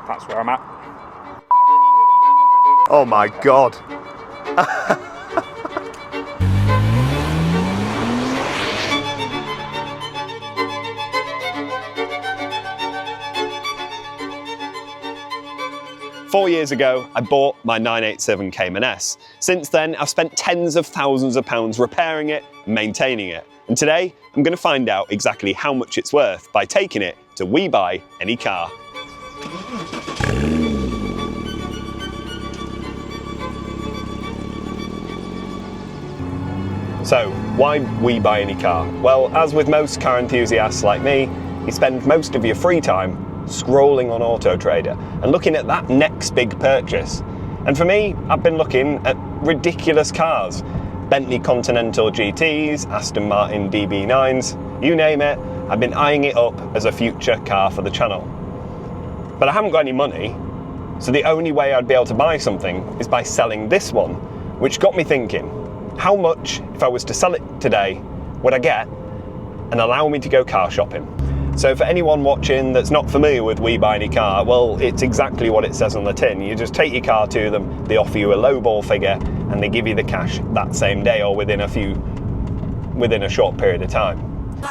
That's where I'm at. Oh my God. Four years ago, I bought my 987 Cayman S. Since then, I've spent tens of thousands of pounds repairing it, maintaining it. And today, I'm going to find out exactly how much it's worth by taking it to We Buy Any Car. So, why We Buy Any Car? Well, as with most car enthusiasts like me, you spend most of your free time scrolling on Auto Trader and looking at that next big purchase. And for me, I've been looking at ridiculous cars. Bentley Continental GTs, Aston Martin DB9s, you name it, I've been eyeing it up as a future car for the channel. But I haven't got any money, so the only way I'd be able to buy something is by selling this one, which got me thinking, how much, if I was to sell it today, would I get and allow me to go car shopping? So for anyone watching that's not familiar with We Buy Any Car, well, it's exactly what it says on the tin. You just take your car to them, they offer you a lowball figure, and they give you the cash that same day or within a short period of time. To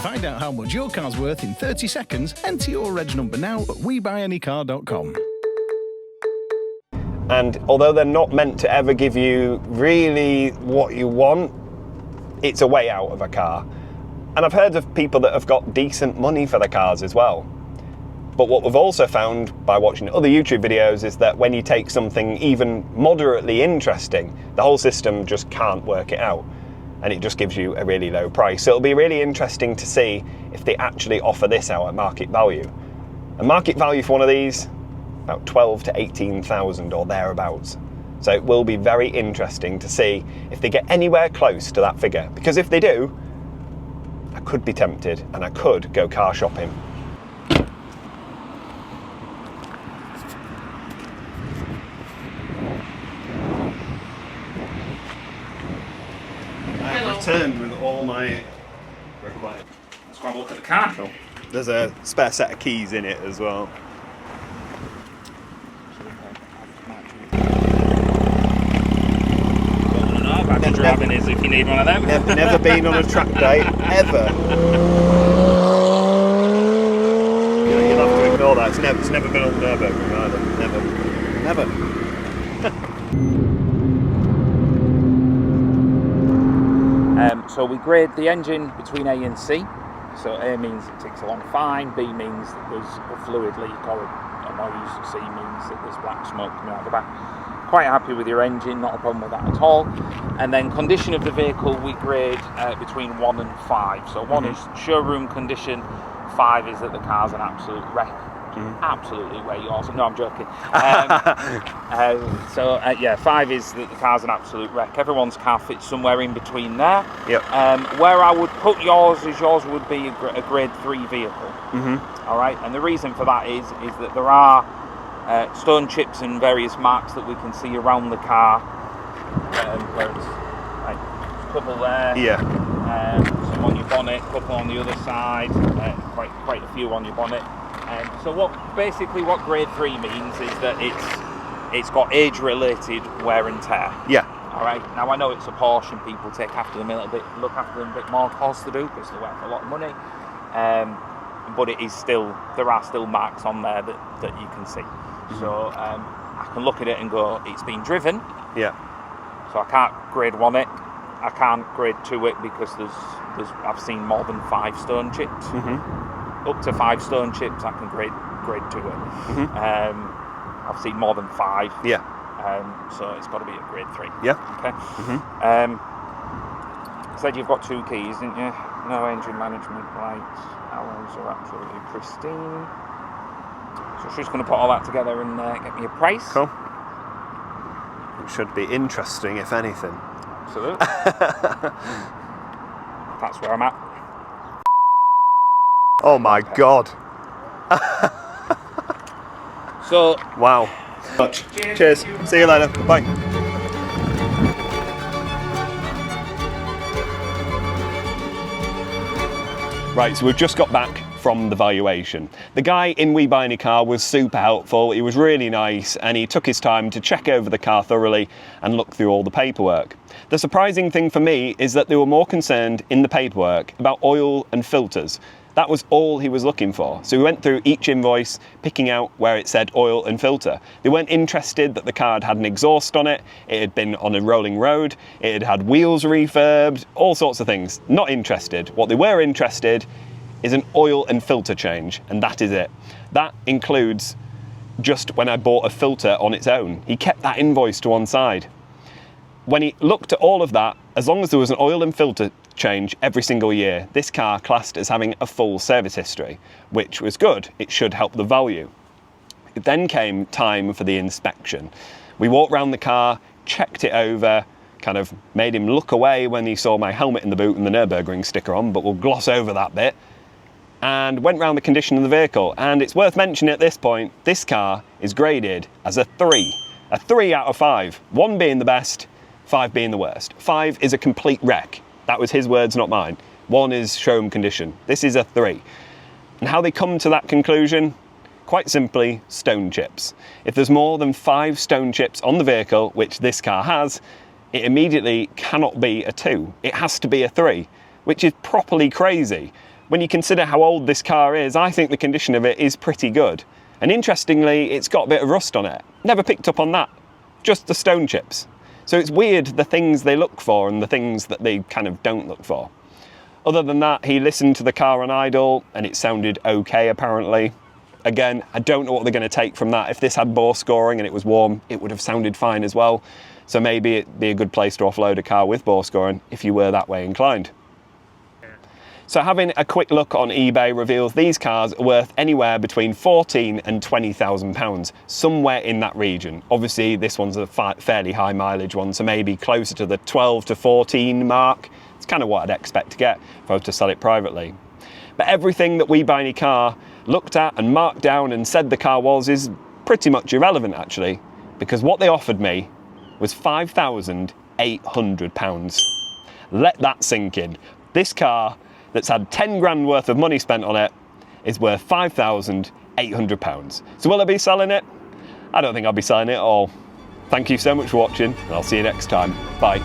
find out how much your car's worth in 30 seconds, enter your reg number now at webuyanycar.com. And although they're not meant to ever give you really what you want, it's a way out of a car. And I've heard of people that have got decent money for their cars as well. But what we've also found by watching other YouTube videos is that when you take something even moderately interesting, the whole system just can't work it out. And it just gives you a really low price. So it'll be really interesting to see if they actually offer this out at market value. And market value for one of these, about 12 to 18,000 or thereabouts. So it will be very interesting to see if they get anywhere close to that figure. Because if they do, I could be tempted and I could go car shopping. I've returned with all my required. Let's go have a look at the car. Cool. There's a spare set of keys in it as well. Driving is if you need one of them. Never been on a track day, ever. You'll have to ignore that. It's never been on Nürburgring either. Never. So we grade the engine between A and C. So A means it ticks along fine, B means that there's a fluid leak or a noise, C means that there's black smoke coming out the back. Quite happy with your engine, not a problem with that at all. And then condition of the vehicle, we grade between 1 and 5. So 1 is showroom condition, 5 is that the car's an absolute wreck. Absolutely way yours. No, I'm joking. Yeah, 5 is that the car's an absolute wreck. Everyone's car fits somewhere in between there. Yep. Where I would put yours is yours would be a grade 3 vehicle. All right, and the reason for that is that there are stone chips and various marks that we can see around the car. Where it's like a couple there. Yeah. Some on your bonnet, a couple on the other side. Quite a few on your bonnet. So what grade 3 means is that it's got age-related wear and tear. Yeah. All right. Now I know it's a Porsche and people take after them a little bit, look after them a bit more, of course they do, because they're worth a lot of money. But it is still, there are still marks on there that you can see. So I can look at it and go, it's been driven. Yeah. So I can't grade 1 it. I can't grade 2 it because there's I've seen more than 5 stone chips. Up to 5 stone chips I can grade 2 it. I've seen more than 5. Yeah. So it's got to be a grade 3. Yeah. Okay. Said you've got 2 keys, didn't you? No engine management lights. Alloys are absolutely pristine. So she's going to put all that together and get me a price. Cool. It should be interesting, if anything. Absolutely. That's where I'm at. Oh my God. So. Wow. Cheers. See you later. Bye. Right, so we've just got back from the valuation. The guy in We Buy Any Car was super helpful, he was really nice, and he took his time to check over the car thoroughly and look through all the paperwork. The surprising thing for me is that they were more concerned in the paperwork about oil and filters. That was all he was looking for. So we went through each invoice, picking out where it said oil and filter. They weren't interested that the car had an exhaust on it, it had been on a rolling road, it had had wheels refurbed, all sorts of things. Not interested. What they were interested is an oil and filter change, and that is it. That includes just when I bought a filter on its own. He kept that invoice to one side. When he looked at all of that, as long as there was an oil and filter change every single year, this car classed as having a full service history, which was good. It should help the value. It then came time for the inspection. We walked around the car, checked it over, kind of made him look away when he saw my helmet in the boot and the Nürburgring sticker on, but we'll gloss over that bit, and went round the condition of the vehicle. And it's worth mentioning at this point, this car is graded as a 3 out of 5, 1 being the best, 5 being the worst. 5 is a complete wreck. That was his words, not mine. 1 is showroom condition. This is a 3. And how they come to that conclusion? Quite simply, stone chips. If there's more than 5 stone chips on the vehicle, which this car has, it immediately cannot be a 2. It has to be a 3, which is properly crazy. When you consider how old this car is, I think the condition of it is pretty good. And interestingly, it's got a bit of rust on it. Never picked up on that. Just the stone chips. So it's weird the things they look for and the things that they kind of don't look for. Other than that, he listened to the car on idle and it sounded okay apparently. Again, I don't know what they're going to take from that. If this had bore scoring and it was warm, it would have sounded fine as well. So maybe it'd be a good place to offload a car with bore scoring if you were that way inclined. So having a quick look on eBay reveals these cars are worth anywhere between £14,000 and £20,000, somewhere in that region. Obviously this one's a fairly high mileage one, so maybe closer to the 12 to 14 mark. It's kind of what I'd expect to get if I was to sell it privately. But everything that We Buy Any Car looked at and marked down and said the car was is pretty much irrelevant actually, because what they offered me was £5,800. Let that sink in. This car that's had 10 grand worth of money spent on it is worth £5,800. So will I be selling it? I don't think I'll be selling it at all. Thank you so much for watching, and I'll see you next time. Bye.